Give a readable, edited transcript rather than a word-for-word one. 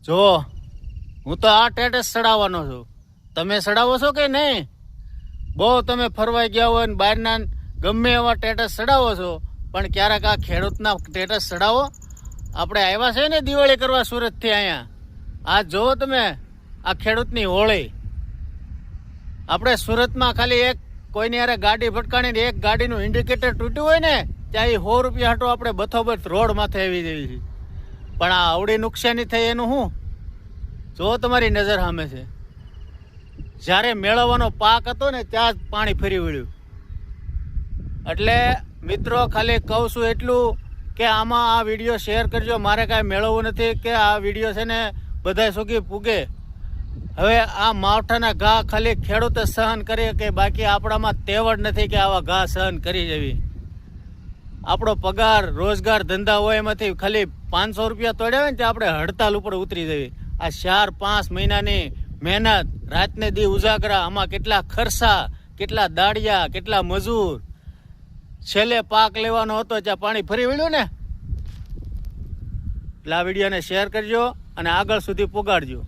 જો હું તો આ ટેટસ ચડાવવાનો છું. તમે ચડાવો છો કે નહીં? બહુ તમે ફરવાઈ ગયા હોય ને બહારના ગમે એવા ટેટસ ચડાવો છો, પણ ક્યારેક આ ખેડૂતના ટેટસ ચડાવો. આપણે આવ્યા છે ને દિવાળી કરવા સુરતથી અહીંયા. આ જુઓ તમે આ ખેડૂતની હોળી. આપણે સુરતમાં ખાલી એક કોઈની યારે ગાડી ભટકાણીને એક ગાડીનું ઇન્ડિકેટર તૂટ્યું હોય ને ત્યાં એ 100 રૂપિયા હાટો આપણે બથોબથ રોડ માથે આવી જવી છે. પણ આ આવડી નુકસાની થઈ એનું શું? જો તમારી નજર સામે છે. જ્યારે મેળવવાનો પાક હતો ને ત્યાં જ પાણી ફરી વળ્યું. એટલે મિત્રો ખાલી કહું છું એટલું કે આમાં આ વિડીયો શેર કરજો. મારે કાંઈ મેળવવું નથી કે આ વિડીયો છે ને બધા સુધી પૂગે. હવે આ માવઠાના ઘા ખાલી ખેડૂત સહન કરે કે બાકી આપણામાં તેવડ નથી કે આવા ઘા સહન કરી જવી. આપણો પગાર રોજગાર ધંધા હોય એમાંથી ખાલી 500 રૂપિયા તોડ્યા હોય ને ત્યાં આપણે હડતાલ ઉપર ઉતરી જવી. આ 4-5 મહિનાની મહેનત, રાતને દી ઉજાગરા, આમાં કેટલા ખર્ચા, કેટલા દાડિયા, કેટલા મજૂર. છેલ્લે પાક લેવાનો હતો ત્યાં પાણી ફરી વળ્યું ને. એટલે આ વિડીયોને શેર કરજો અને આગળ સુધી પોગાડજો.